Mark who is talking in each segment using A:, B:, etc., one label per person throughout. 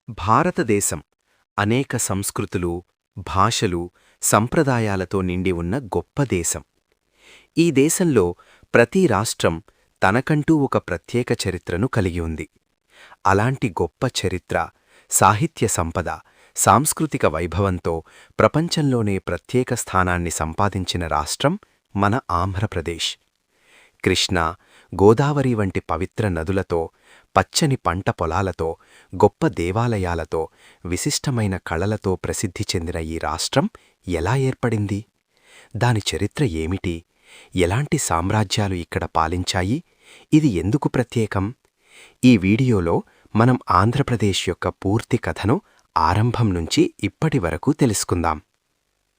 A: భారతదేశం అనేక సంస్కృతులు, భాషలు, సంప్రదాయాలతో నిండి ఉన్న గొప్ప దేశం. ఈ దేశంలో ప్రతి రాష్ట్రం తనకంటూ ఒక ప్రత్యేక చరిత్రను కలిగి ఉంది. అలాంటి గొప్ప చరిత్ర, సాహిత్య సంపద, సాంస్కృతిక వైభవంతో ప్రపంచంలోనే ప్రత్యేక స్థానాన్ని సంపాదించిన రాష్ట్రం మన ఆంధ్రప్రదేశ్. కృష్ణా, గోదావరి వంటి పవిత్ర నదులతో, పచ్చని పంట పొలాలతో, గొప్ప దేవాలయాలతో, విశిష్టమైన కళలతో ప్రసిద్ధి చెందిన ఈ రాష్ట్రం ఎలా ఏర్పడింది? దాని చరిత్ర ఏమిటి? ఎలాంటి సామ్రాజ్యాలు ఇక్కడ పాలించాయి? ఇది ఎందుకు ప్రత్యేకం? ఈ వీడియోలో మనం ఆంధ్రప్రదేశ్ యొక్క పూర్తి కథను ఆరంభం నుంచి ఇప్పటి వరకు తెలుసుకుందాం.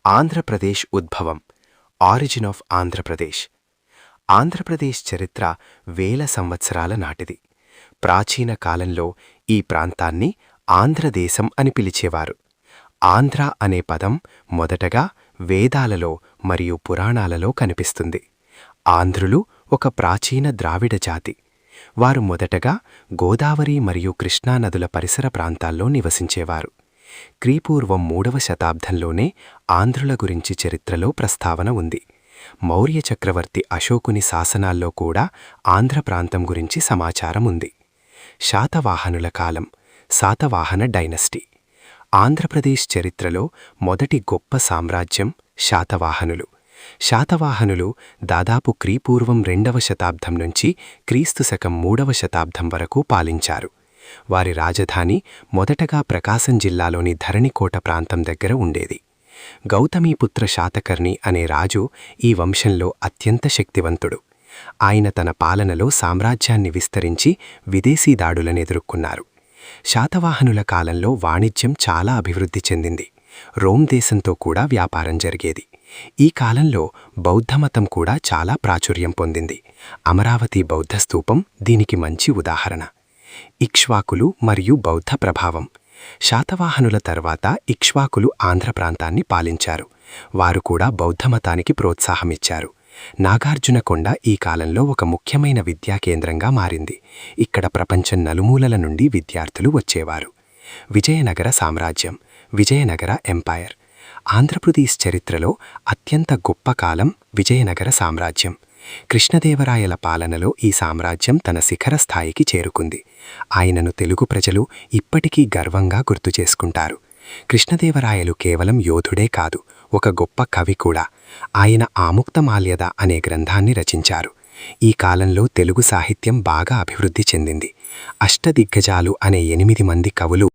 A: Andhra Pradesh ఉద్భవం, origin of Andhra Pradesh. ఆంధ్రప్రదేశ్ చరిత్ర వేల సంవత్సరాల నాటిది. ప్రాచీన కాలంలో ఈ ప్రాంతాన్ని ఆంధ్రదేశం అని పిలిచేవారు. ఆంధ్ర అనే పదం మొదటగా వేదాలలో మరియు పురాణాలలో కనిపిస్తుంది. ఆంధ్రులు ఒక ప్రాచీన ద్రావిడ జాతి. వారు మొదటగా గోదావరి మరియు కృష్ణా నదుల పరిసర ప్రాంతాల్లో నివసించేవారు. క్రీపూర్వం 3వ శతాబ్దంలోనే ఆంధ్రుల గురించి చరిత్రలో ప్రస్తావన ఉంది. మౌర్య చక్రవర్తి అశోకుని శాసనాల్లో కూడా ఆంధ్ర ప్రాంతం గురించి సమాచారం ఉంది. శాతవాహనుల కాలం, శాతవాహన డైనస్టీ. ఆంధ్రప్రదేశ్ చరిత్రలో మొదటి గొప్ప సామ్రాజ్యం శాతవాహనులు. శాతవాహనులు దాదాపు క్రీపూర్వం 2వ శతాబ్దం నుంచి క్రీస్తుశకం 3వ శతాబ్దం వరకు పాలించారు. వారి రాజధాని మొదటగా ప్రకాశం జిల్లాలోని ధరణికోట ప్రాంతం దగ్గర ఉండేది. గౌతమీపుత్ర శాతకర్ణి అనే రాజు ఈ వంశంలో అత్యంత శక్తివంతుడు. ఆయన తన పాలనలో సామ్రాజ్యాన్ని విస్తరించి విదేశీ దాడులనెదుర్కొన్నారు. శాతవాహనుల కాలంలో వాణిజ్యం చాలా అభివృద్ధి చెందింది. రోమ్ దేశంతో కూడా వ్యాపారం జరిగేది. ఈ కాలంలో బౌద్ధమతం కూడా చాలా ప్రాచుర్యం పొందింది. అమరావతి బౌద్ధ స్తూపం దీనికి మంచి ఉదాహరణ. ఇక్ష్వాకులు మరియు బౌద్ధ ప్రభావం. శాతవాహనుల తర్వాత ఇక్ష్వాకులు ఆంధ్ర ప్రాంతాన్ని పాలించారు. వారు కూడా బౌద్ధమతానికి ప్రోత్సాహమిచ్చారు. నాగార్జునకొండ ఈ కాలంలో ఒక ముఖ్యమైన విద్యా కేంద్రంగా మారింది. ఇక్కడ ప్రపంచం నలుమూలల నుండి విద్యార్థులు వచ్చేవారు. విజయనగర సామ్రాజ్యం, విజయనగర ఎంపైర్. ఆంధ్రప్రదేశ్ చరిత్రలో అత్యంత గొప్ప కాలం విజయనగర సామ్రాజ్యం. కృష్ణదేవరాయల పాలనలో ఈ సామ్రాజ్యం తన శిఖర స్థాయికి చేరుకుంది. ఆయనను తెలుగు ప్రజలు ఇప్పటికీ గర్వంగా గుర్తుచేసుకుంటారు. కృష్ణదేవరాయలు కేవలం యోధుడే కాదు, ఒక గొప్ప కవి కూడా. ఆయన ఆముక్తమాల్యద అనే గ్రంథాన్ని రచించారు. ఈ కాలంలో తెలుగు సాహిత్యం బాగా అభివృద్ధి చెందింది. అష్టదిగ్గజాలు అనే 8 మంది కవులు